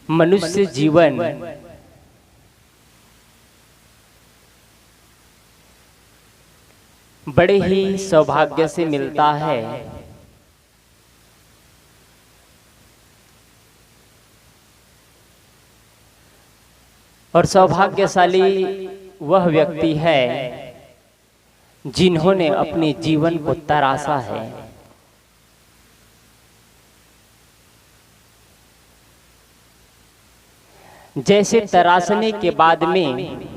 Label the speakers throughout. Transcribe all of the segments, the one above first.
Speaker 1: मनुष्य जीवन बड़े ही सौभाग्य से मिलता है। और सौभाग्यशाली वह व्यक्ति है जिन्होंने अपने जीवन को तरासा है। जैसे तराशने के बाद में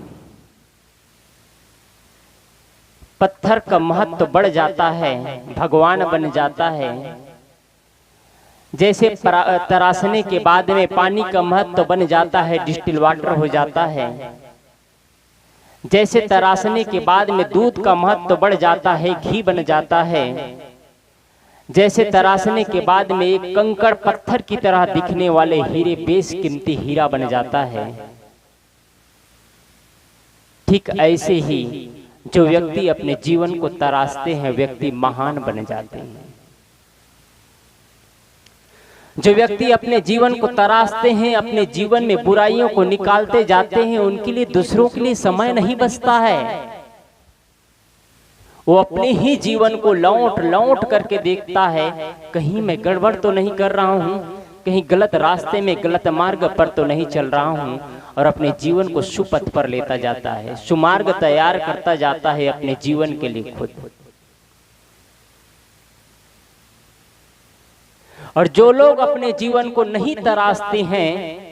Speaker 1: पत्थर का महत्व बढ़ जाता है, भगवान बन जाता है। जैसे तराशने के बाद में पानी का महत्व बन जाता है, डिस्टिल वाटर हो जाता है। जैसे तराशने के बाद में दूध का महत्व बढ़ जाता है, घी बन जाता है। जैसे तराशने के बाद में एक कंकड़ पत्थर की तरह दिखने वाले हीरे बेशकीमती हीरा बन जाता है। ठीक ऐसे ही जो व्यक्ति अपने जीवन को तराशते हैं, व्यक्ति महान बन जाते हैं। जो व्यक्ति अपने जीवन को तराशते हैं, अपने जीवन में बुराइयों को निकालते जाते हैं, उनके लिए दूसरों के लिए समय नहीं बचता है। वो अपने ही जीवन को लौट लौट करके देखता है, कहीं मैं गड़बड़ तो नहीं कर रहा हूँ, कहीं गलत रास्ते में गलत मार्ग पर तो नहीं चल रहा हूँ, और अपने जीवन को सुपथ पर लेता जाता है, सुमार्ग तैयार करता जाता है अपने जीवन के लिए खुद। और जो लोग अपने जीवन को नहीं तराशते हैं,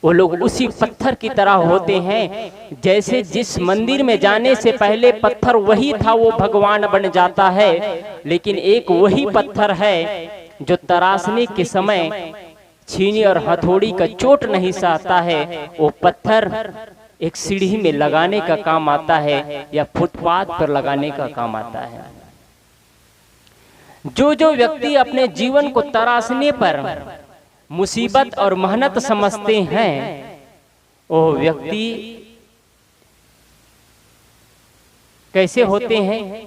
Speaker 1: वो लोग उसी पत्थर की तरह होते हैं। जैसे जिस मंदिर में जाने से पहले पत्थर वही था, वो भगवान बन जाता है। लेकिन एक वही पत्थर है जो तराशने के समय छीनी और हथौड़ी का चोट नहीं सहता है। वो पत्थर एक सीढ़ी में लगाने का काम आता है या फुटपाथ पर लगाने का काम आता है। जो व्यक्ति अपने जीवन को तराशने पर मुसीबत और मेहनत समझते हैं, वो व्यक्ति कैसे होते हैं?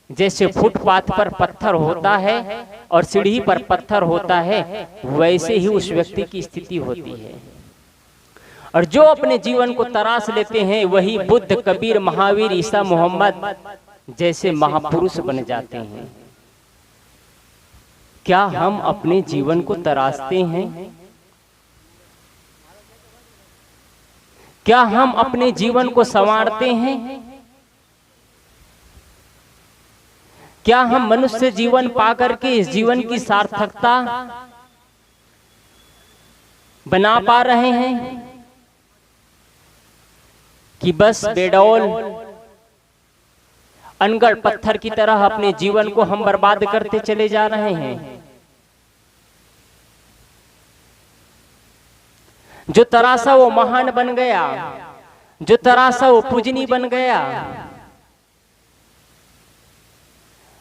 Speaker 1: जैसे फुटपाथ पर पत्थर होता है और सीढ़ी पर पत्थर होता है, वैसे ही उस व्यक्ति की स्थिति होती है। और जो अपने जीवन को तराश लेते हैं, वही बुद्ध, कबीर, महावीर, ईसा, मोहम्मद जैसे महापुरुष बन जाते हैं। क्या हम अपने जीवन को तराशते हैं? क्या हम अपने जीवन को संवारते हैं? क्या हम मनुष्य जीवन पाकर के इस जीवन की सार्थकता बना पा रहे हैं कि बस बेडौल अनगढ़ पत्थर की तरह अपने जीवन को हम बर्बाद करते चले जा रहे हैं? जो तरासा वो महान बन गया, जो तरासा वो पूजनी बन गया।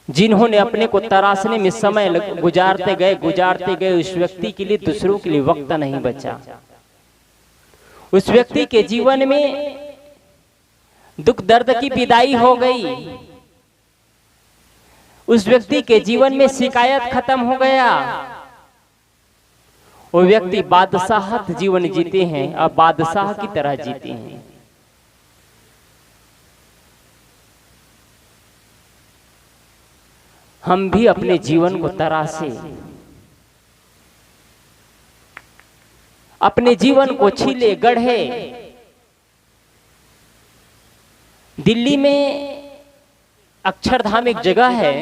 Speaker 1: जिन्होंने अपने को तराशने में समय गुजारते गए, उस व्यक्ति के लिए दूसरों के लिए वक्त नहीं बचा। उस व्यक्ति के जीवन में दुख दर्द की विदाई हो गई। उस व्यक्ति के जीवन में शिकायत खत्म हो गया। वो व्यक्ति बादशाहत जीवन जीते हैं, अब बादशाह की तरह जीते हैं। हम भी अपने जीवन को तराशे, अपने जीवन को छीले, गढ़े। दिल्ली में अक्षरधाम एक जगह है,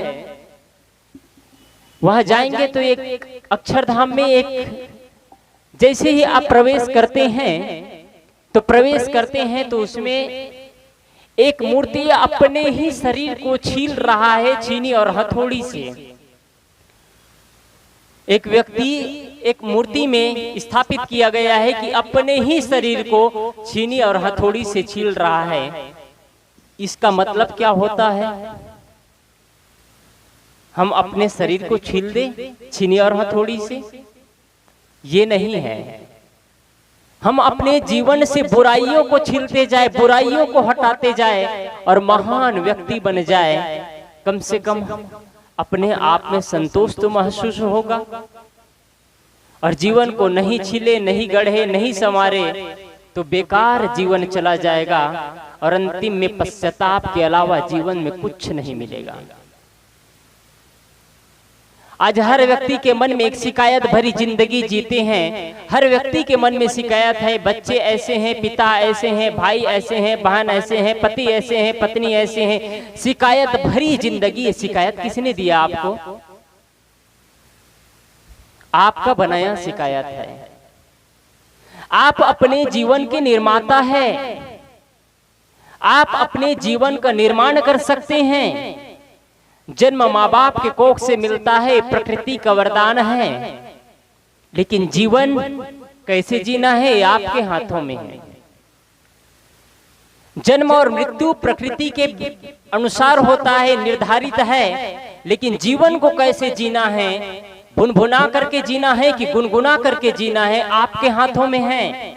Speaker 1: वहां जाएंगे तो एक अक्षरधाम में एक जैसे ही आप प्रवेश करते हैं तो उसमें एक मूर्ति अपने ही शरीर को छील रहा है, छीनी और हथौड़ी से। एक व्यक्ति एक मूर्ति में स्थापित किया गया है कि अपने ही शरीर को छीनी और हथौड़ी से छील रहा है। इसका मतलब क्या होता है? हम अपने शरीर को छील दे छीनी और हथौड़ी से? ये नहीं है। हम अपने जीवन से बुराइयों को छीलते जाए, बुराइयों को हटाते जाए और महान व्यक्ति बन जाए। कम से कम अपने आप में संतोष तो महसूस होगा। और जीवन को नहीं छिले, नहीं गढ़े, नहीं संवारे तो बेकार जीवन चला जाएगा और अंतिम में पश्चाताप के अलावा जीवन में कुछ नहीं मिलेगा। आज हर व्यक्ति के मन में एक शिकायत भरी जिंदगी जीते हैं। हर व्यक्ति के मन में शिकायत है, बच्चे ऐसे हैं, पिता ऐसे हैं, भाई ऐसे हैं, बहन ऐसे हैं, पति ऐसे हैं, पत्नी ऐसे हैं। शिकायत भरी जिंदगी। शिकायत किसने दिया आपको? आपका बनाया शिकायत है। आप अपने जीवन के निर्माता है। आप अपने जीवन का निर्माण कर सकते हैं। जन्म माँ बाप के कोख से मिलता है, प्रकृति का वरदान है, लेकिन जीवन कैसे जीना है आपके हाथों में है। जन्म और मृत्यु प्रकृति के अनुसार होता है, निर्धारित है, लेकिन जीवन को कैसे जीना है, भुनभुना करके जीना है कि गुनगुना करके जीना है, आपके हाथों में है।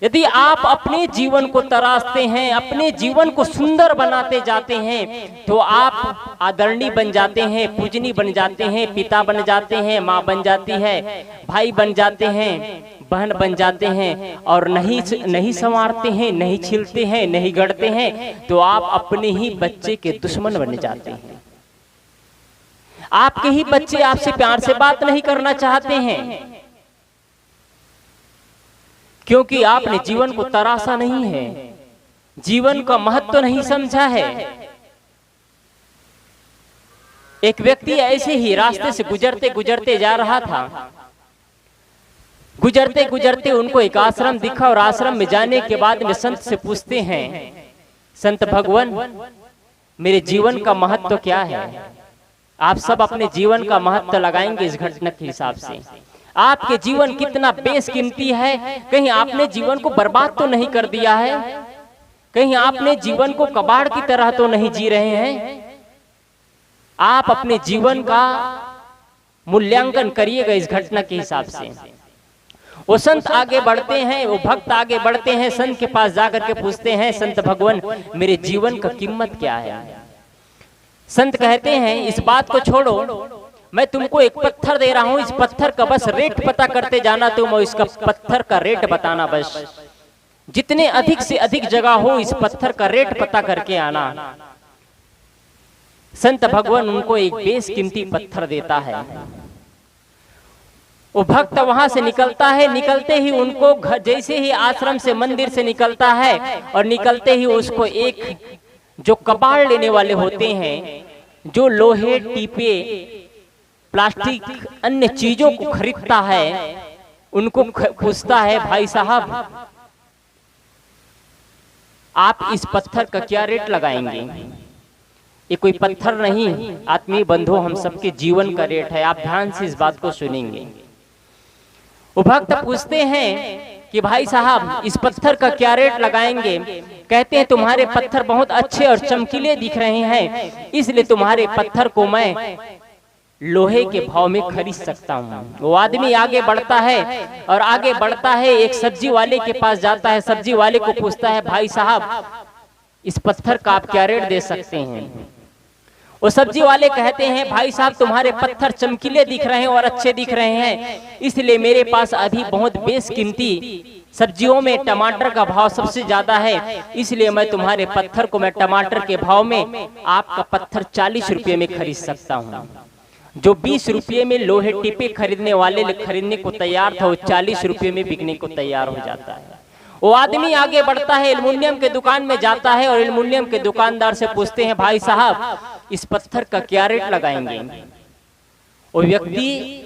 Speaker 1: यदि आप अपने जीवन को तराशते हैं, अपने जीवन को सुंदर बनाते जाते हैं, तो आप आदरणीय बन जाते हैं, पूजनीय बन जाते हैं, पिता बन जाते हैं, माँ बन जाती है, भाई बन जाते हैं, बहन बन जाते हैं, और नहीं संवारते हैं, नहीं छिलते हैं, नहीं गढ़ते हैं, तो आप अपने ही बच्चे के दुश्मन बन जाते हैं। आपके ही बच्चे आपसे प्यार से बात नहीं करना चाहते हैं, क्योंकि आपने जीवन को तराशा नहीं है, जीवन का महत्व नहीं समझा है। एक व्यक्ति ऐसे ही रास्ते से गुजरते गुजरते जा रहा था। गुजरते गुजरते उनको एक आश्रम दिखा और आश्रम में जाने के बाद में संत से पूछते हैं, संत भगवान, मेरे जीवन का महत्व क्या है? आप सब अपने जीवन का महत्व लगाएंगे इस घटना के हिसाब से। आपके जीवन कितना बेशकीमती है। कहीं आपने जीवन को बर्बाद तो नहीं कर दिया है? कहीं आपने जीवन को कबाड़ की तरह तो नहीं जी रहे हैं? आप अपने जीवन का मूल्यांकन करिएगा इस घटना के हिसाब से। वो संत आगे बढ़ते हैं, वो भक्त आगे बढ़ते हैं, संत के पास जाकर के पूछते हैं, संत भगवान, मेरे जीवन का कीमत क्या है? संत कहते हैं, इस बात को छोड़ो, मैं तुमको एक पत्थर दे रहा हूं, इस पत्थर का बस रेट पता करते जाना, तुम इसका पत्थर का रेट बताना। बस जितने अधिक से अधिक जगह हो, इस पत्थर का रेट पता करके आना। संत भगवान उनको एक बेशकीमती पत्थर देता है। वो भक्त वहां से निकलता है। निकलते ही उनको जैसे ही आश्रम से मंदिर से निकलता है, और निकलते ही उसको एक जो कबाड़ लेने वाले होते हैं, जो लोहे, टीपे, प्लास्टिक, अन्य चीजों को खरीदता है, उनको पूछता है, भाई साहब, आप इस पत्थर का क्या रेट लगाएंगे? ये कोई पत्थर नहीं, आत्मीय बंधु, हम सबके जीवन का रेट है। आप ध्यान से इस बात को सुनेंगे। वो भक्त पूछते हैं कि भाई साहब, इस पत्थर का क्या रेट लगाएंगे? कहते हैं, तुम्हारे पत्थर बहुत अच्छे और चमकीले दिख रहे हैं, इसलिए तुम्हारे पत्थर को मैं लोहे के भाव में खरीद सकता हूँ। वो आदमी आगे बढ़ता है और आगे बढ़ता है, एक सब्जी वाले के पास जाता है। सब्जी वाले को पूछता है, भाई साहब, इस पत्थर का आप क्या रेट दे सकते हैं? वो सब्जी वाले कहते हैं, भाई साहब, तुम्हारे पत्थर चमकीले दिख रहे हैं और अच्छे दिख रहे हैं, इसलिए मेरे पास अभी बहुत बेशकीमती सब्जियों में टमाटर का भाव सबसे ज्यादा है, इसलिए मैं तुम्हारे पत्थर को मैं टमाटर के भाव में आपका पत्थर 40 रुपये में खरीद सकता हूँ। जो 20 रुपये में लोहे टिपे खरीदने वाले खरीदने को तैयार था, वो 40 रुपये में बिकने को तैयार हो जाता है। वो आदमी आगे बढ़ता है, एल्युमिनियम के दुकान में जाता है और एल्युमिनियम के दुकानदार से पूछते हैं, भाई साहब, इस पत्थर का क्या रेट लगाएंगे? वो व्यक्ति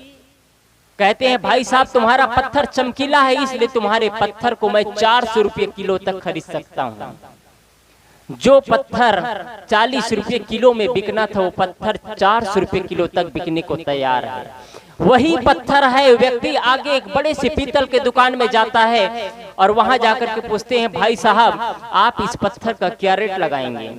Speaker 1: कहते हैं, भाई साहब, तुम्हारा पत्थर चमकीला है, इसलिए तुम्हारे पत्थर को मैं 400 रुपये किलो तक खरीद सकता हूँ। जो पत्थर 40 रुपये किलो में बिकना था, वो पत्थर 400 रुपये किलो तक बिकने को तैयार है। वही पत्थर है। व्यक्ति आगे एक बड़े से पीतल के दुकान में जाता है और वहां जाकर के पूछते हैं, भाई साहब, आप इस पत्थर का क्या रेट लगाएंगे?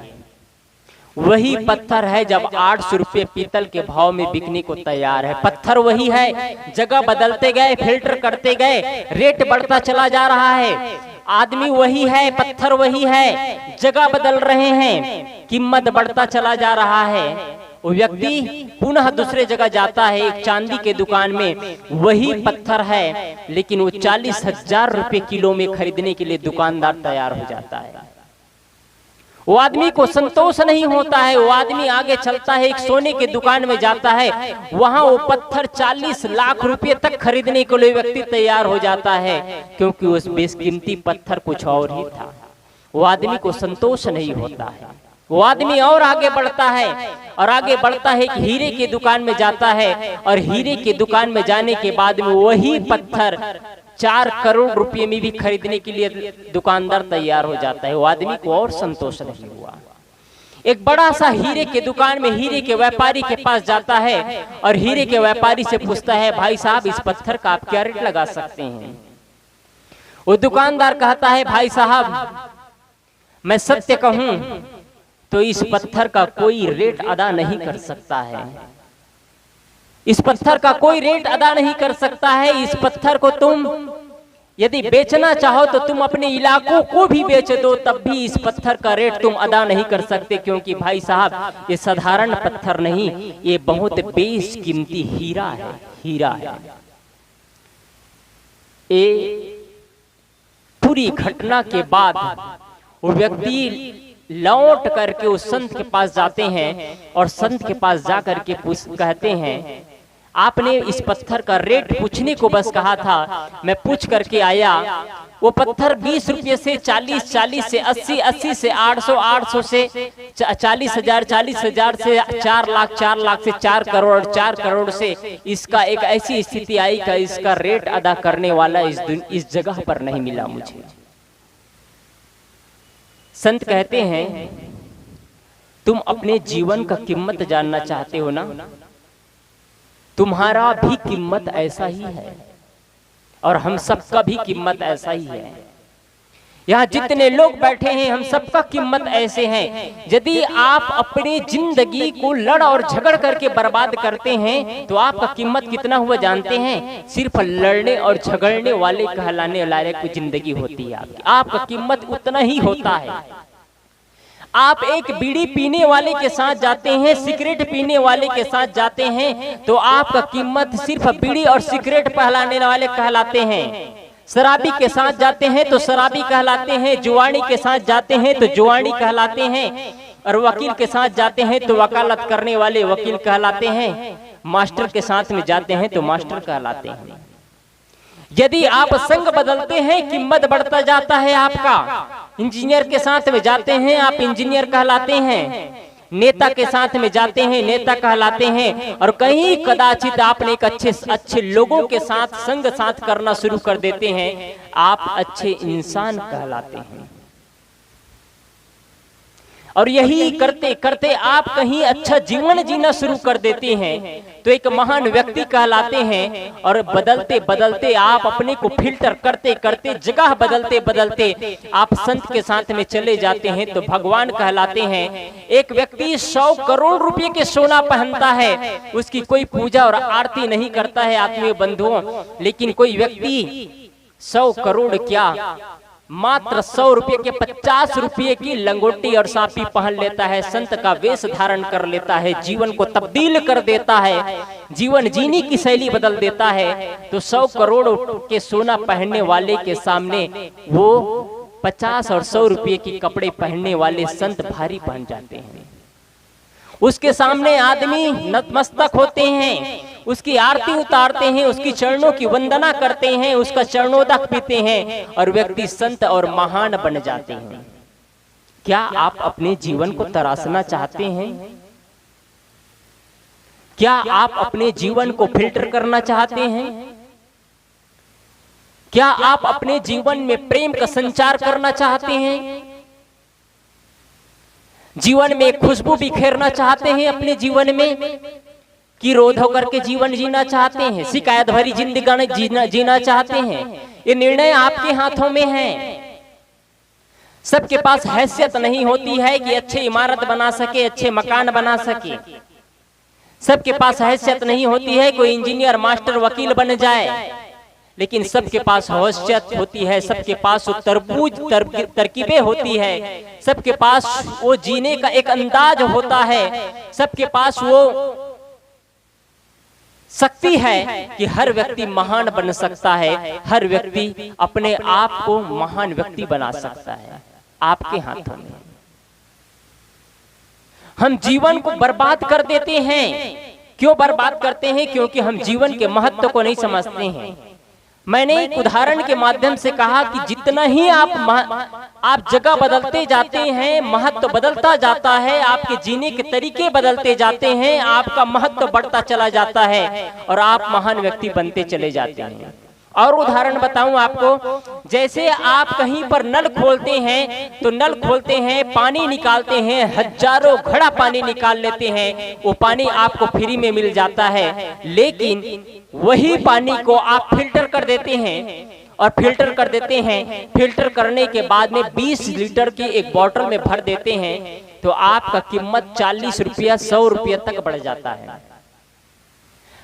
Speaker 1: वही पत्थर है, जब 800 रुपये पीतल के भाव में बिकने को तैयार है। पत्थर वही है, जगह बदलते गए, फिल्टर करते गए, रेट बढ़ता चला जा रहा है। आदमी वही है, पत्थर वही है, जगह बदल रहे हैं, कीमत बढ़ता चला जा रहा है। वो व्यक्ति पुनः दूसरे जगह जाता है, एक चांदी के दुकान में वही पत्थर है, लेकिन वो 40,000 रुपए किलो में खरीदने के लिए दुकानदार तैयार हो जाता है। वो आदमी को संतोष नहीं होता है, वो आदमी आगे चलता है, एक सोने के दुकान में जाता है, वहां वो पत्थर 40 लाख रुपए तक खरीदने के लिए व्यक्ति तैयार हो जाता है, क्योंकि उस बेशकीमती पत्थर कुछ और ही था। वो आदमी को संतोष नहीं होता है, वो आदमी और आगे बढ़ता है और आगे बढ़ता है कि हीरे के दुकान में जाता है, और हीरे के दुकान में जाने के बाद में वही पत्थर 4 करोड़ रुपए में भी खरीदने के लिए दुकानदार तैयार हो जाता है। वो आदमी को और संतोष नहीं हुआ। एक बड़ा सा हीरे के दुकान में हीरे के व्यापारी के पास जाता है और हीरे के व्यापारी से पूछता है, भाई साहब इस पत्थर का आप क्या रेट लगा सकते हैं? वो दुकानदार कहता है, भाई साहब मैं सत्य कहूं तो इस पत्थर का कोई रेट अदा नहीं कर सकता है, इस पत्थर का कोई रेट अदा नहीं कर सकता है। इस पत्थर को तुम यदि बेचना चाहो तो तुम अपने इलाकों को भी बेच दो, तब भी इस पत्थर का रेट तुम अदा नहीं कर सकते, क्योंकि भाई साहब ये साधारण पत्थर नहीं, ये बहुत बेशकीमती हीरा है, हीरा है। ये पूरी घटना के बाद वो व्यक्ति लौट करके उस संत के पास जाते हैं और संत के पास जा करके कहते हैं, आपने इस पत्थर का रेट पूछने को बस कहा था, मैं पूछ करके आया। वो पत्थर 20 रुपये से 40, 40 से 80, 80 से 800, 800 से 40,000, 40,000 से 4 लाख, 4 लाख से 4 करोड़, 4 करोड़ से इसका एक ऐसी स्थिति आई कि इसका रेट अदा करने वाला इस जगह पर नहीं मिला मुझे। संत कहते हैं, तुम अपने जीवन का कीमत जानना चाहते हो ना? तुम्हारा भी कीमत ऐसा ही है और हम सबका भी कीमत ऐसा ही है। यहाँ जितने लोग बैठे हैं हम सबका कीमत ऐसे हैं। यदि आप अपनी जिंदगी को लड़ और झगड़ करके बर्बाद करते हैं तो आपका कीमत कितना हुआ जानते हैं? सिर्फ लड़ने और झगड़ने वाले कहलाने लायक जिंदगी होती है आपका कीमत उतना ही होता है। आप एक बीड़ी पीने वाले के साथ जाते हैं, सिगरेट पीने वाले के साथ जाते हैं तो आपका कीमत सिर्फ बीड़ी और सिगरेट पहलाने वाले कहलाते हैं। शराबी के साथ जाते हैं तो शराबी कहलाते हैं, जुआनी के साथ जाते हैं तो जुआनी कहलाते हैं, और वकील के साथ जाते हैं तो वकालत करने वाले वकील कहलाते हैं, मास्टर के साथ में जाते हैं तो मास्टर कहलाते हैं। यदि आप संग बदलते हैं कीमत बढ़ता जाता है आपका। इंजीनियर के साथ में जाते हैं आप इंजीनियर कहलाते हैं, नेता के साथ में जाते हैं नेता कहलाते हैं, और कहीं कदाचित आपने एक अच्छे लोगों के साथ संग साथ करना शुरू कर देते हैं, आप अच्छे इंसान कहलाते हैं। और यही करते करते आप कहीं अच्छा जीवन जीना शुरू कर देते हैं तो एक महान व्यक्ति कहलाते हैं। और बदलते बदलते आप अपने को फिल्टर करते करते जगह बदलते बदलते आप संत के साथ में चले जाते हैं तो भगवान कहलाते हैं। एक व्यक्ति 100 करोड़ रुपए के सोना पहनता है, उसकी कोई पूजा और आरती नहीं करता है आत्मीय बंधुओं, लेकिन कोई व्यक्ति 100 करोड़ क्या मात्र 100 रुपए के 50 रुपए की लंगोटी और साफी पहन लेता है, संत का वेश धारण कर लेता है, जीवन को तब्दील कर देता है, जीवन जीने की शैली बदल देता है। तो 100 करोड़ के सोना पहनने वाले के सामने वो 50 और 100 रुपए के कपड़े पहनने वाले संत भारी पहन जाते हैं। उसके सामने आदमी नतमस्तक होते हैं, उसकी आरती उतारते हैं, उसकी चरणों की वंदना करते हैं, उसका चरणोदक पीते हैं और व्यक्ति संत और महान बन जाते हैं। क्या आप अपने जीवन को तराशना चाहते हैं? क्या आप अपने जीवन को फिल्टर करना चाहते हैं? क्या आप अपने जीवन में प्रेम का संचार करना चाहते हैं? जीवन में खुशबू बिखेरना चाहते हैं अपने जीवन में, कि रोध होकर के जीवन जीना चाहते हैं, शिकायत भरी जिंदगी जीना चाहते हैं? ये निर्णय आपके हाथों में है। सबके पास हैसियत नहीं होती है कि अच्छे इमारत बना सके, अच्छे मकान बना सके। सबके पास हैसियत नहीं होती है कोई इंजीनियर मास्टर वकील बन जाए। लेकिन सबके पास हवसियत होती है, सबके पास वो तरकीबें होती है, सबके पास वो जीने का एक अंदाज होता है, सबके पास वो शक्ति है कि हर व्यक्ति महान बन सकता है, हर व्यक्ति अपने आप को महान व्यक्ति बना सकता है। आपके हाथों में। हम जीवन को बर्बाद कर देते हैं। क्यों बर्बाद करते हैं? क्योंकि हम जीवन के महत्व को नहीं समझते हैं। मैंने एक उदाहरण के माध्यम से कहा कि जितना ही आप जगह बदलते जाते हैं, महत्व बदलता जाता है, आपके जीने के तरीके बदलते जाते हैं, आपका महत्व बढ़ता चला जाता है और आप महान व्यक्ति बनते चले जाते हैं। और उदाहरण बताऊं आपको, जैसे आप कहीं पर नल खोलते हैं तो नल खोलते हैं, पानी निकालते हैं, हजारों घड़ा पानी निकाल लेते हैं, वो पानी आपको फ्री में मिल जाता है, लेकिन वही पानी को आप फिल्टर कर देते हैं और फिल्टर कर देते हैं, फिल्टर करने के बाद में 20 लीटर की एक बोतल में भर देते हैं तो आपका कीमत 40 रुपया 100 रुपया तक बढ़ जाता है।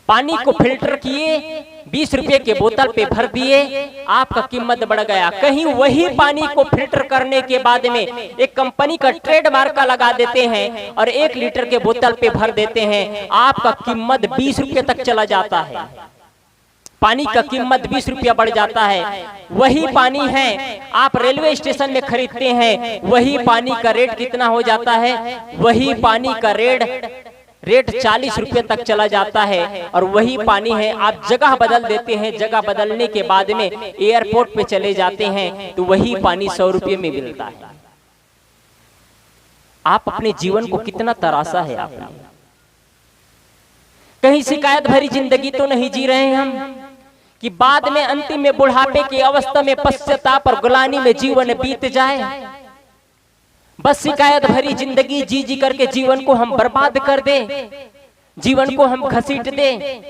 Speaker 1: पानी को फिल्टर किए, 20 रुपये के बोतल पे भर दिए, आपका कीमत बढ़ गया। कहीं वही पानी को फिल्टर करने के बाद में एक कंपनी का ट्रेडमार्क का लगा देते हैं और 1 लीटर के बोतल पे भर देते हैं, आपका कीमत 20 रुपये तक चला जाता है। पानी का कीमत 20 रुपया बढ़ जाता है। वही पानी है आप रेलवे स्टेशन में खरीदते हैं, वही पानी का रेट कितना हो जाता है? वही पानी का रेट 40 रुपये तक चला जाता है। और वही पानी है आप जगह बदल देते हैं, जगह बदलने के बाद में एयरपोर्ट पे चले जाते हैं तो वही पानी 100 रुपये में मिलता है। आप अपने जीवन को कितना तरासा है आपने? कहीं शिकायत भरी जिंदगी तो नहीं जी रहे हैं हम कि बाद में अंतिम में बुढ़ापे की अवस्था में पश्चाताप और गुलामी में जीवन बीत जाए। बस शिकायत भरी जिंदगी जी जी करके जीवन को हम बर्बाद कर दें, जीवन को हम घसीट दें।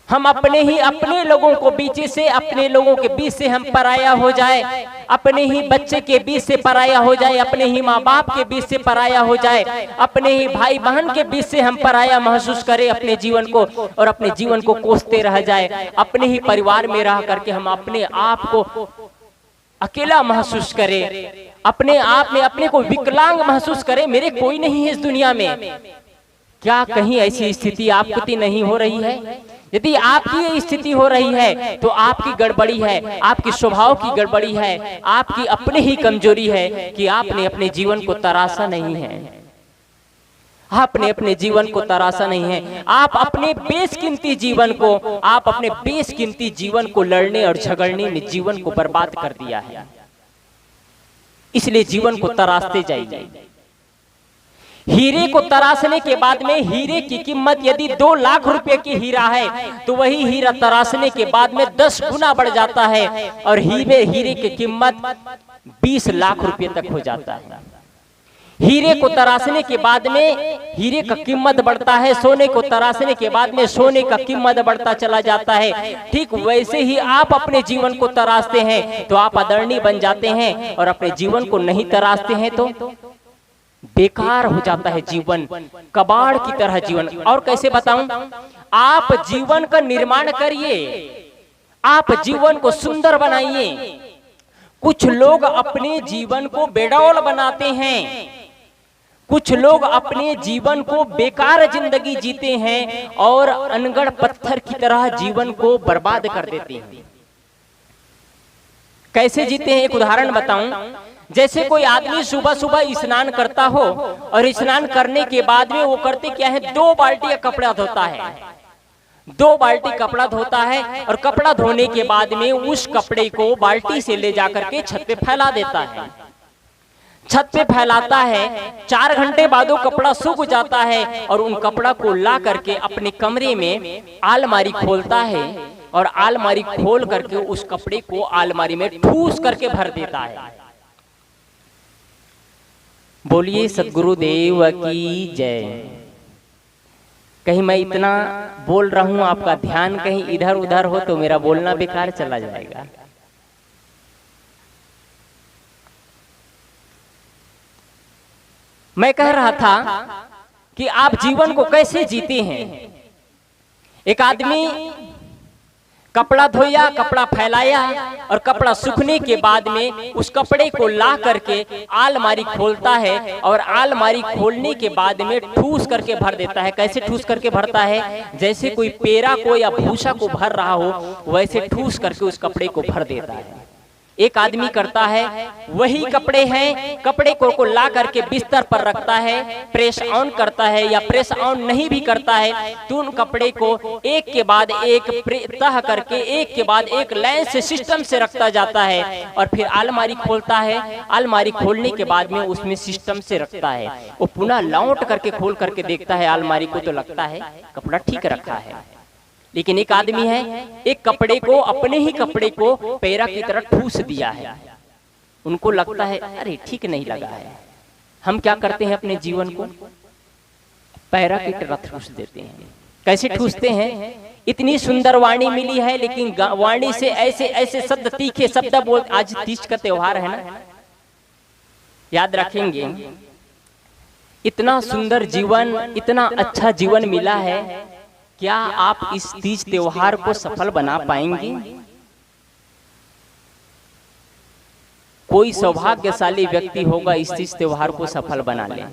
Speaker 1: हम अपने लोगों को बीच से, अपने लोगों के बीच से हम पराया हो जाए, अपने ही बच्चे के बीच से पराया हो जाए, अपने ही माँ बाप के बीच से पराया हो जाए, अपने ही भाई बहन के बीच से हम पराया महसूस करें अपने जीवन को और अपने जीवन को कोसते रह जाए। अपने ही परिवार में रह करके हम अपने आप को अकेला महसूस करें, अपने आप में अपने को विकलांग महसूस करें, मेरे कोई नहीं है इस दुनिया में। क्या कहीं ऐसी स्थिति आपकी नहीं हो रही है? यदि आपकी ये स्थिति हो रही है तो आपकी गड़बड़ी है, आपकी स्वभाव की गड़बड़ी है, आपकी अपनी ही कमजोरी है कि आपने अपने जीवन को तरासा नहीं है। आपने अपने जीवन को तरासा नहीं है। आप अपने बेशकीमती जीवन को लड़ने और झगड़ने में जीवन को बर्बाद कर दिया है। इसलिए जीवन को तरासते जाइए। हीरे को तराशने के बाद में हीरे की कीमत यदि 2 लाख रुपए की हीरा है तो वही हीरा तराशने के बाद में 10 गुना बढ़ जाता है और हीरे की कीमत 20 लाख रुपए तक हो जाता है। हीरे को तराशने के बाद में हीरे का कीमत बढ़ता है, सोने को तराशने के बाद में सोने का कीमत बढ़ता चला जाता है। ठीक वैसे ही आप अपने जीवन को तराशते हैं तो आप आदरणीय बन जाते हैं और अपने जीवन को नहीं तराशते हैं तो बेकार हो जाता है जीवन, कबाड़ की तरह जीवन। और कैसे बताऊं? आप जीवन का निर्माण करिए, आप जीवन को सुंदर बनाइए। कुछ लोग अपने जीवन को बेडौल बनाते हैं, कुछ लोग अपने जीवन को बेकार जिंदगी जीते हैं और अनगढ़ पत्थर की तरह जीवन को बर्बाद कर देते हैं। कैसे जीते हैं? एक उदाहरण बताऊं। जैसे कोई आदमी सुबह सुबह स्नान करता हो और स्नान करने के बाद में वो करते क्या है, 2 बाल्टी कपड़ा धोता है, 2 बाल्टी कपड़ा धोता है और कपड़ा धोने के बाद में उस कपड़े को बाल्टी से ले जाकर के छत पे फैला देता है। छत पे फैलाता है, 4 घंटे बाद वो कपड़ा सूख जाता है और उन कपड़ा को ला करके अपने कमरे में अलमारी खोलता है और अलमारी खोल करके उस कपड़े को अलमारी में ठूस करके भर देता है। बोलिए सद्गुरुदेव की जय। कहीं मैं इतना बोल रहा हूं, आपका ध्यान कहीं इधर उधर हो तो मेरा बोलना बेकार चला जाएगा। मैं कह रहा था कि आप जीवन को कैसे जीते हैं। एक आदमी कपड़ा धोया, कपड़ा फैलाया और कपड़ा सूखने के बाद में उस कपड़े को ला करके अलमारी खोलता है और अलमारी खोलने के बाद में ठूस करके भर देता है। कैसे ठूस करके भरता है? जैसे कोई पेरा को या भूसा को भर रहा हो वैसे ठूस करके उस कपड़े को भर देता है। एक आदमी करता है, वही कपड़े हैं, कपड़े को ला करके बिस्तर पर रखता है, प्रेस ऑन करता है या प्रेस ऑन नहीं भी करता है तो उन कपड़े को एक के बाद एक तह करके एक के बाद एक लाइन से सिस्टम से रखता जाता है और फिर अलमारी खोलता है। अलमारी खोलने के बाद में उसमें सिस्टम से रखता है। वो पुनः लौट करके खोल करके देखता है अलमारी को तो लगता है कपड़ा ठीक रखा है। लेकिन एक आदमी है, एक कपड़े को, अपने ही कपड़े को पैरा की तरह ठूस दिया है। उनको लगता है अरे ठीक नहीं लगा है। हम क्या करते हैं अपने जीवन को? पैरा की तरह ठूस देते हैं। कैसे ठूसते हैं? इतनी सुंदर वाणी मिली है लेकिन वाणी से ऐसे ऐसे शब्द, तीखे शब्द बोल। आज तीज का त्योहार है ना, याद रखेंगे। इतना सुंदर जीवन, इतना अच्छा जीवन मिला है, क्या आप इस तीज त्योहार को सफल बना पाएंगे? कोई सौभाग्यशाली व्यक्ति होगा इस तीज त्योहार को सफल बना ले।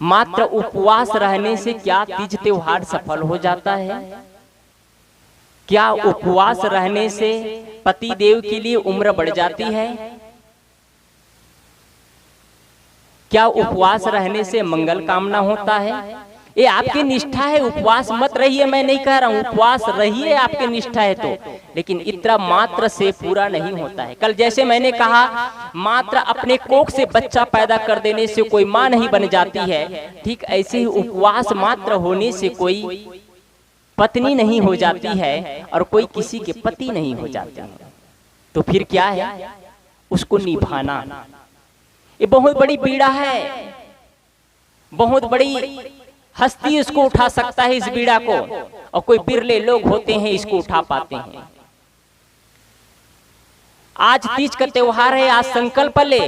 Speaker 1: मात्र उपवास रहने से क्या तीज त्योहार सफल हो जाता है? क्या उपवास रहने से पति देव के लिए उम्र बढ़ जाती है? क्या उपवास रहने से मंगल कामना होता है? ये आपकी निष्ठा है। उपवास मत रहिए, मैं नहीं कह रहा हूं, उपवास रहिए, आपकी निष्ठा है तो, लेकिन इतना मात्र से पूरा नहीं होता है। कल जैसे मैंने कहा, मात्र अपने कोख से बच्चा पैदा कर देने से कोई मां नहीं बन जाती है, ठीक ऐसे ही उपवास मात्र होने से कोई पत्नी नहीं हो जाती है और कोई किसी के पति नहीं हो जाते हैं। तो फिर क्या है? उसको निभाना। ये बहुत बड़ी पीड़ा है, बहुत बड़ी हस्ती इसको उठा सकता है इस बीड़ा को, और कोई बिरले लोग होते हैं इसको उठा पाते हैं। आज तीज का त्योहार है, आज संकल्प ले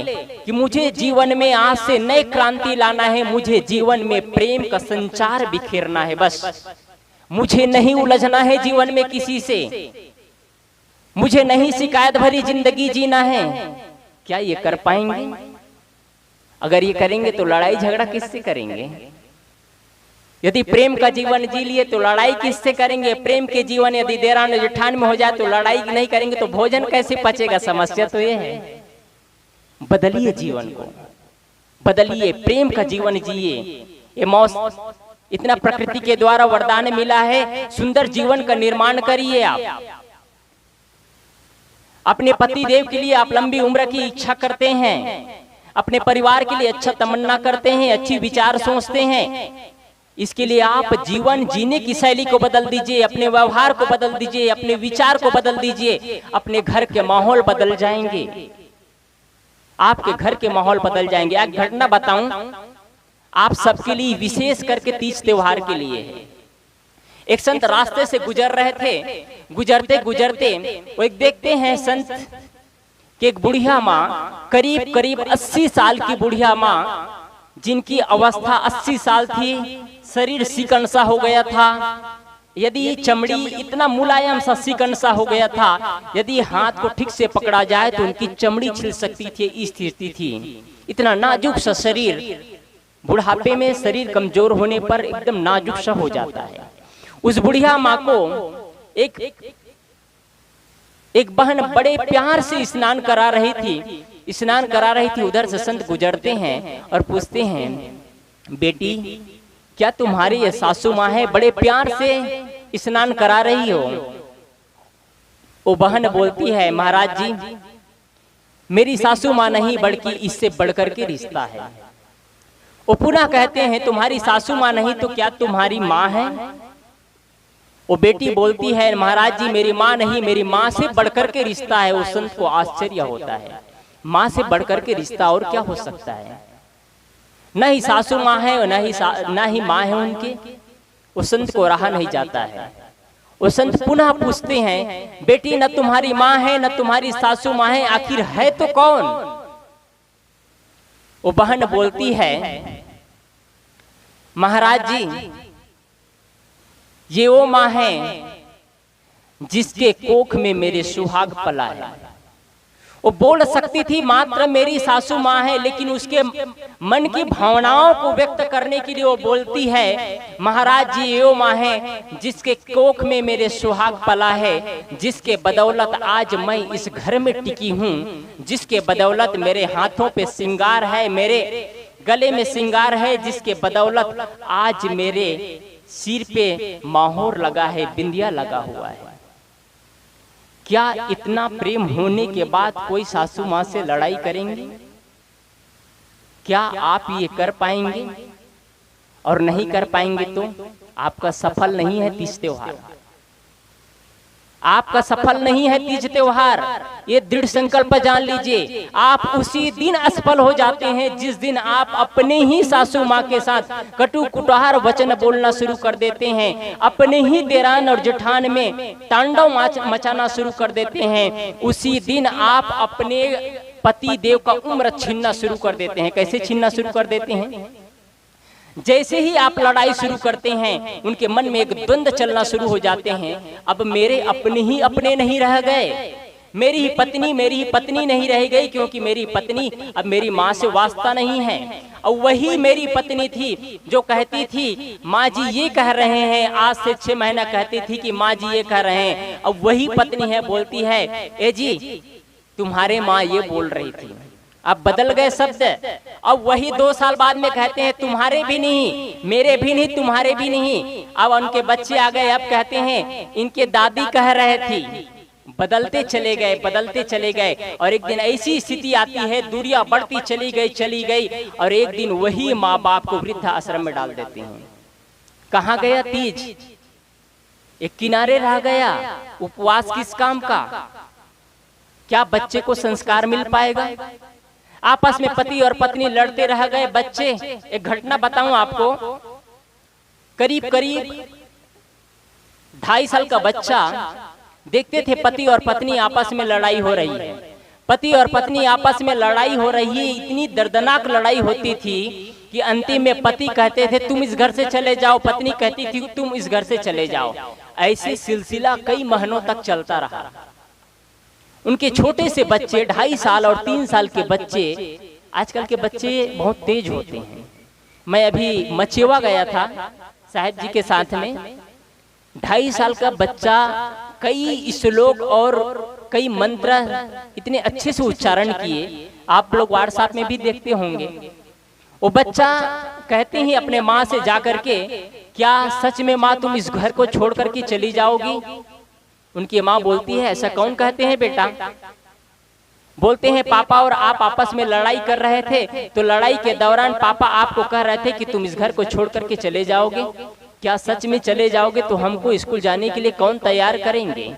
Speaker 1: कि मुझे जीवन में आज से नई क्रांति लाना है, मुझे जीवन में प्रेम का संचार बिखेरना है। बस मुझे नहीं उलझना है जीवन में किसी से, मुझे नहीं शिकायत भरी जिंदगी जीना है। क्या ये कर पाएंगे? अगर ये करेंगे तो लड़ाई झगड़ा किससे करेंगे? यदि प्रेम का जीवन जी लिए तो लड़ाई किससे करेंगे? प्रेम के जीवन यदि देरान जेठान में हो जाए तो लड़ाई नहीं करेंगे तो भोजन कैसे पचेगा? समस्या तो ये है। बदलिए जीवन को, बदलिए, प्रेम का जीवन जिए। ये मौसम इतना प्रकृति के द्वारा वरदान मिला है, सुंदर जीवन का निर्माण करिए। आप अपने पति देव के लिए आप लंबी उम्र की इच्छा करते हैं, अपने परिवार के लिए अच्छा तमन्ना करते हैं, अच्छी विचार सोचते हैं। इसके लिए आप जीवन जीने की शैली को बदल दीजिए, अपने व्यवहार को बदल दीजिए, अपने विचार को बदल दीजिए। अपने घर के माहौल बदल जाएंगे, आपके घर के माहौल बदल जाएंगे। एक घटना बताऊं आप सबके लिए, विशेष करके तीज त्योहार के लिए है। एक संत रास्ते से गुजर रहे थे, गुजरते गुजरते वो एक देखते हैं संत कि एक बुढ़िया माँ, करीब करीब 80 साल की बुढ़िया माँ, जिनकी अवस्था 80 साल थी, शरीर सिकन सा हो गया था। यदि चमड़ी इतना मुलायम सा सिकन सा हो गया था, यदि हाथ को ठीक से पकड़ा जाए तो उनकी चमड़ी छिल सकती थी, इस स्थिति थी। इतना नाजुक सा शरीर, बुढ़ापे में शरीर कमजोर होने पर एकदम नाजुक सा हो जाता है। उस बुढ़िया माँ को एक बहन बड़े प्यार से स्नान करा रही थी। उधर से संत गुजरते हैं और पूछते हैं, बेटी क्या तुम्हारी ये सासू माँ है? बड़े प्यार से स्नान करा रही हो। वो बहन बोलती है, महाराज जी मेरी सासू माँ नहीं बल्कि इससे बढ़कर के रिश्ता है। वो पुनः कहते हैं, तुम्हारी सासू माँ नहीं तो क्या तुम्हारी माँ है? वो बेटी बोलती है, महाराज जी मेरी माँ नहीं, मेरी माँ से बढ़कर के रिश्ता है। उस संत को आश्चर्य होता है, माँ से बढ़कर के रिश्ता और क्या हो सकता है? न ही सासू माँ है न ही माँ है उनके। उस संत को रहा नहीं जाता है। वो संत पुनः पूछते हैं, बेटी न तुम्हारी माँ है न तुम्हारी सासू माँ है, आखिर है तो कौन? वो बहन बोलती है, महाराज जी ये वो माँ है जिसके कोख में मेरे सुहाग पला है। वो बोल सकती थी मात्र मेरी सासू माँ है, लेकिन उसके मन की भावनाओं को व्यक्त करने के लिए वो बोलती है महाराज जी यो माँ है जिसके कोख में मेरे सुहाग पला है, जिसके बदौलत आज मैं इस घर में टिकी हूँ, जिसके बदौलत मेरे हाथों पे श्रृंगार है, मेरे गले में श्रृंगार है, जिसके बदौलत आज मेरे सिर पे माहौर लगा है, बिंदिया लगा हुआ है। क्या इतना प्रेम होने के बाद कोई सासू माँ से लड़ाई करेंगे? क्या आप ये कर पाएंगे? और नहीं कर पाएंगे तो आपका सफल नहीं है तीज त्योहार, आपका सफल नहीं है तीज त्योहार। ये दृढ़ संकल्प जान लीजिए। आप उसी दिन असफल हो जाते हैं जिस दिन आप अपने ही सासू माँ के साथ कटु कुटहार वचन बोलना शुरू कर देते हैं, अपने ही देरान और जेठान में तांडव मचाना शुरू कर देते हैं। उसी दिन आप अपने पति देव का उम्र छीनना शुरू कर देते हैं। कैसे छीनना शुरू कर देते हैं? जैसे ही आप लड़ाई शुरू करते हैं उनके मन में एक द्वंद्व चलना शुरू हो जाते हैं। अब मेरे अपने नहीं रह गए, मेरी ही पत्नी नहीं रह गई, क्योंकि मेरी पत्नी अब मेरी माँ से वास्ता नहीं है। और वही मेरी पत्नी थी जो कहती थी माँ जी ये कह रहे हैं, आज से 6 महीना कहती थी कि माँ जी ये कह रहे हैं। अब वही पत्नी है बोलती है ए जी तुम्हारे माँ ये बोल रही थी। अब बदल गए शब्द। अब वही 2 साल बाद में कहते हैं तुम्हारे भी नहीं, मेरे भी नहीं, तुम्हारे भी नहीं। अब उनके बच्चे आ गए, अब कहते हैं इनके दादी कह रहे थी। बदलते चले गए और एक दिन ऐसी स्थिति आती है, दूरियां बढ़ती चली गई और एक दिन वही माँ बाप को वृद्ध आश्रम में डाल देते हैं। कहाँ गया तीज? एक किनारे रह गया। उपवास किस काम का? क्या बच्चे को संस्कार मिल पाएगा? आपस में पति और पत्नी लड़ते रह गए। बच्चे, एक घटना बताऊं आपको, करीब 2.5 साल का बच्चा, देखते थे पति और पत्नी आपस में लड़ाई हो रही है। पति और पत्नी आपस में लड़ाई हो रही है, इतनी दर्दनाक लड़ाई होती थी कि अंतिम में पति कहते थे तुम इस घर से चले जाओ, पत्नी कहती थी तुम इस घर से चले जाओ। ऐसे सिलसिला कई महीनों तक चलता रहा। उनके छोटे से बच्चे 2.5 साल और 3 साल के बच्चे, आजकल के बच्चे बहुत तेज होते हैं। मैं अभी मचेवा गया था साहब जी के साथ में। 2.5 साल का बच्चा कई श्लोक और कई मंत्र इतने अच्छे से उच्चारण किए, आप लोग व्हाट्सएप में भी देखते होंगे। वो बच्चा कहते हैं अपने माँ से जाकर के, क्या सच में माँ तुम इस घर को छोड़ करके चली जाओगी? उनकी माँ बोलती है ऐसा कौन कहते हैं बेटा? बोलते हैं पापा और आप आपस में लड़ाई कर रहे थे, तो लड़ाई के दौरान पापा आपको कह रहे थे कि तुम इस घर को छोड़ करके चले जाओगे। क्या सच में चले जाओगे? तो हमको स्कूल जाने के लिए कौन तैयार करेंगे?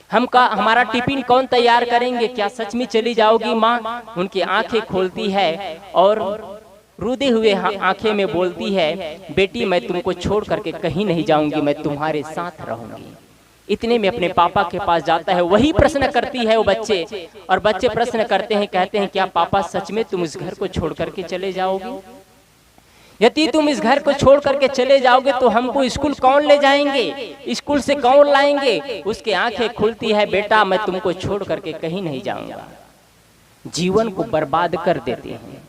Speaker 1: हमारा टिफिन कौन तैयार करेंगे? क्या सच में चली जाओगी माँ? उनकी आंखें खोलती है और रुदे हुए आंखें में बोलती है बेटी मैं तुमको छोड़ करके कहीं नहीं जाऊंगी, मैं तुम्हारे साथ रहूंगी। इतने में अपने पापा के पास जाता है, वही प्रश्न करती है वो बच्चे, और बच्चे प्रश्न करते हैं, कहते हैं क्या पापा सच में तुम इस घर को छोड़ करके चले जाओगे? यदि तुम इस घर को छोड़ करके चले जाओगे तो हमको स्कूल कौन ले जाएंगे, स्कूल से कौन लाएंगे? उसकी आंखें खुलती है, बेटा मैं तुमको छोड़ करके कहीं नहीं जाऊंगा। जीवन को बर्बाद कर देते हैं,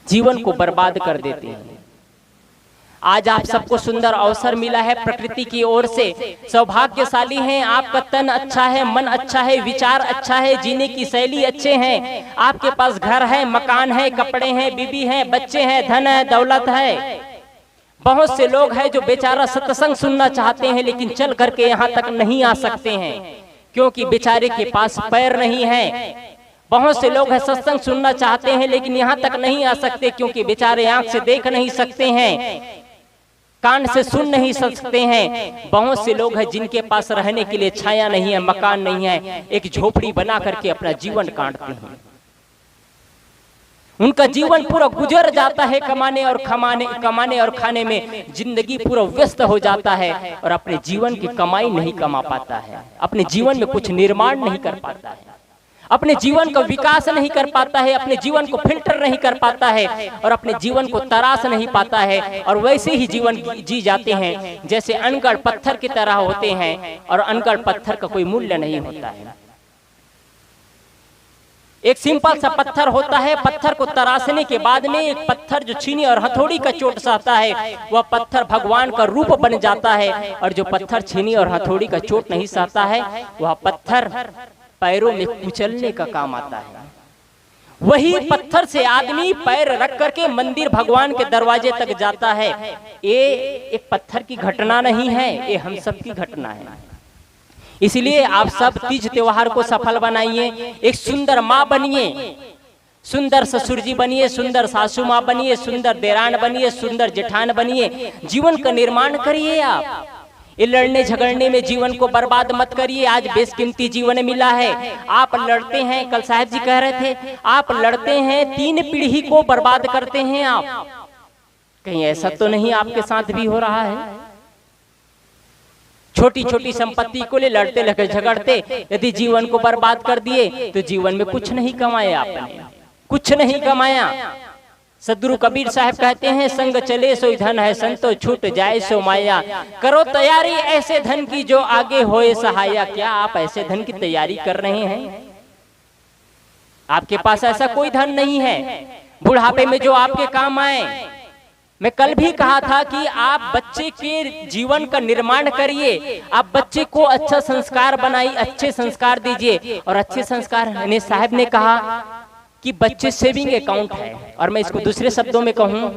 Speaker 1: जीवन को बर्बाद कर देते हैं। आज आप सबको सुंदर अवसर मिला है प्रकृति की ओर से, सौभाग्यशाली हैं। आपका तन अच्छा है, मन अच्छा है, विचार अच्छा है, जीने की शैली अच्छे हैं। आपके पास घर है, मकान है, कपड़े हैं, बीबी है, बच्चे हैं, धन है, दौलत है। बहुत से लोग हैं जो बेचारा सत्संग सुनना चाहते हैं लेकिन चल करके यहाँ तक नहीं आ सकते हैं क्योंकि बेचारे के पास पैर नहीं है। बहुत से लोग हैं सत्संग सुनना चाहते हैं लेकिन यहाँ तक नहीं आ सकते क्योंकि बेचारे आंख से देख नहीं सकते हैं, कान से सुन नहीं सकते हैं। बहुत से लोग हैं जिनके पास रहने के लिए छाया नहीं है, मकान नहीं है, एक झोपड़ी बना करके अपना जीवन काटते हैं। उनका जीवन पूरा गुजर जाता है कमाने और खाने में, जिंदगी पूरा व्यस्त हो जाता है और अपने जीवन की कमाई नहीं कमा पाता है, अपने जीवन में कुछ निर्माण नहीं कर पाता है, अपने जीवन का विकास नहीं कर पाता है, अपने जीवन को फिल्टर नहीं कर पाता है और अपने जीवन को तराश नहीं पाता है, और वैसे ही जीवन जी जाते हैं जैसे अनगढ़ पत्थर की तरह होते हैं, और अनगढ़ पत्थर का कोई मूल्य नहीं होता है। एक सिंपल सा पत्थर होता है, पत्थर को तराशने के बाद में एक पत्थर जो छीनी और हथौड़ी का चोट सहता है, वह पत्थर भगवान का रूप बन जाता है, और जो पत्थर छीनी और हथौड़ी का चोट नहीं सहता है, वह पत्थर पैरों में कुचलने का काम आता है। वही पत्थर से आदमी पैर रख करके मंदिर भगवान के दरवाजे तक जाता है। ये एक पत्थर की घटना नहीं है, ये हम सब की घटना है। इसलिए आप सब तीज त्योहार को सफल बनाइए, एक सुंदर माँ बनिए, सुंदर ससुर जी बनिए, सुंदर सासू माँ बनिए, सुंदर देरान बनिए, सुंदर जेठान बनिए, जीवन का निर्माण करिए। आप ये लड़ने झगड़ने में जीवन को बर्बाद मत करिए। आज बेशकीमती जीवन मिला है, आप लड़ते हैं, कल साहब जी कह रहे थे, आप लड़ते हैं, 3 पीढ़ी को बर्बाद करते हैं आप। कहीं ऐसा तो नहीं आपके साथ भी हो रहा है? छोटी छोटी संपत्ति को ले लड़ते लगे झगड़ते, यदि जीवन को बर्बाद कर दिए तो जीवन में कुछ नहीं कमाया आपने, कुछ नहीं कमाया। सदगुरु कबीर साहब कहते हैं, संग चले सो धन है, संतो छूट जाए सो माया, करो तैयारी ऐसे धन की जो आगे होए सहाया। क्या आप ऐसे धन की तैयारी कर रहे हैं? आपके पास ऐसा कोई धन नहीं है बुढ़ापे में जो आपके काम आए। मैं कल भी कहा था कि आप बच्चे के जीवन का निर्माण करिए, आप बच्चे को अच्छा संस्कार बनाइए, अच्छे संस्कार दीजिए। और अच्छे संस्कार ने साहब ने कहा कि बच्चे सेविंग अकाउंट है, और मैं इसको दूसरे शब्दों में कहूं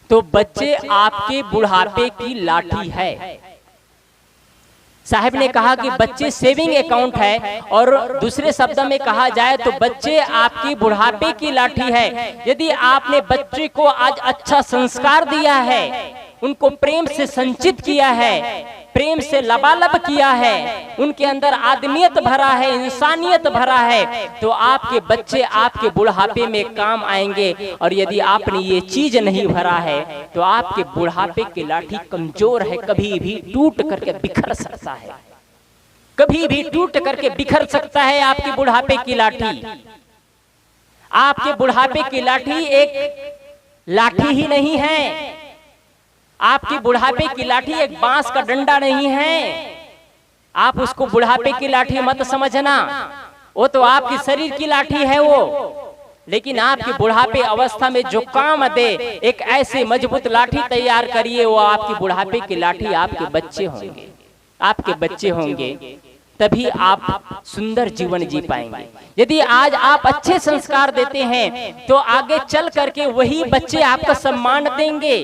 Speaker 1: तो बच्चे आपके बुढ़ापे की लाठी है। साहब ने कहा कि बच्चे सेविंग अकाउंट है, और दूसरे शब्द में कहा जाए तो बच्चे आपकी बुढ़ापे की लाठी है। यदि आपने बच्चे को आज अच्छा संस्कार दिया है, उनको प्रेम से संचित किया है, प्रेम से लबालब किया है, उनके अंदर आदमियत भरा है, इंसानियत भरा है, तो आपके बच्चे आपके बुढ़ापे में काम आएंगे। और यदि आपने ये चीज नहीं भरा है तो आपके बुढ़ापे की लाठी कमजोर है, कभी भी टूट करके बिखर सकता है, कभी भी टूट करके बिखर सकता है आपकी बुढ़ापे की लाठी। आपके बुढ़ापे की लाठी एक लाठी ही नहीं है, आपकी बुढ़ापे की लाठी एक बांस का डंडा नहीं है। आप उसको बुढ़ापे की लाठी मत समझना, वो तो आपकी शरीर की लाठी है वो। लेकिन आपकी बुढ़ापे अवस्था में जो काम दे, एक ऐसी मजबूत लाठी तैयार करिए, वो आपकी बुढ़ापे की लाठी आपके बच्चे होंगे, आपके बच्चे होंगे, तभी आप सुंदर जीवन जी पाएंगे। यदि आज आप अच्छे संस्कार देते हैं तो आगे चल करके वही बच्चे आपका सम्मान देंगे,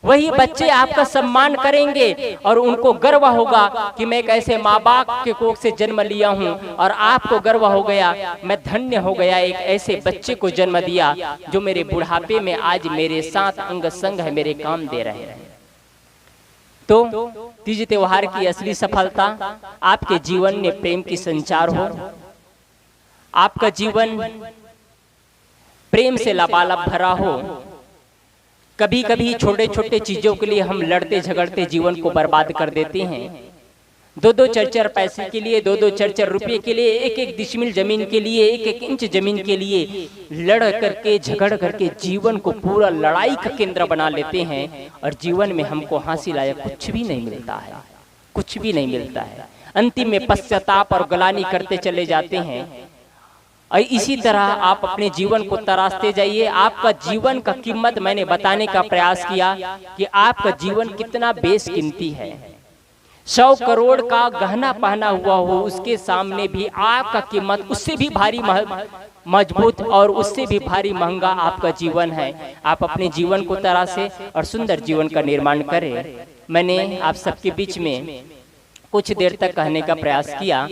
Speaker 1: वही बच्चे आपका सम्मान करेंगे, और उनको गर्व होगा कि मैं एक ऐसे माँ बाप के कोख से जन्म लिया हूँ। और आपको गर्व हो गया, मैं धन्य हो गया, एक ऐसे बच्चे को जन्म दिया जो मेरे बुढ़ापे में आज मेरे साथ अंग संग है, मेरे काम दे रहे हैं। तो तीज त्योहार की असली सफलता आपके जीवन में प्रेम की संचार हो, आपका जीवन प्रेम से लबालब भरा हो। कभी कभी छोटे छोटे चीजों के लिए हम लड़ते झगड़ते जीवन को बर्बाद कर देते हैं। 2-2 4-4 पैसे के लिए, 2-2 4-4 रुपये के लिए, 1-1 डिसमिल जमीन के लिए, 1-1 इंच जमीन के लिए लड़ करके झगड़ करके जीवन को पूरा लड़ाई का केंद्र बना लेते हैं, और जीवन में हमको हासिल लायक कुछ भी नहीं मिलता है, कुछ भी नहीं मिलता है। अंतिम में पश्चाताप और गलानी करते चले जाते हैं। और इसी तरह आप अपने जीवन को तराशते जाइए। आपका जीवन का कीमत मैंने बताने का प्रयास किया कि आपका जीवन कितना बेशकीमती है। 100 करोड़ का गहना पहना हुआ हो, उसके सामने भी आपका कीमत उससे भी भारी मजबूत और उससे भी भारी महंगा आपका जीवन है। आप अपने जीवन को तराशे और सुंदर जीवन का निर्माण करें। मैंने आप सबके बीच में कुछ देर तक कहने का प्रयास किया।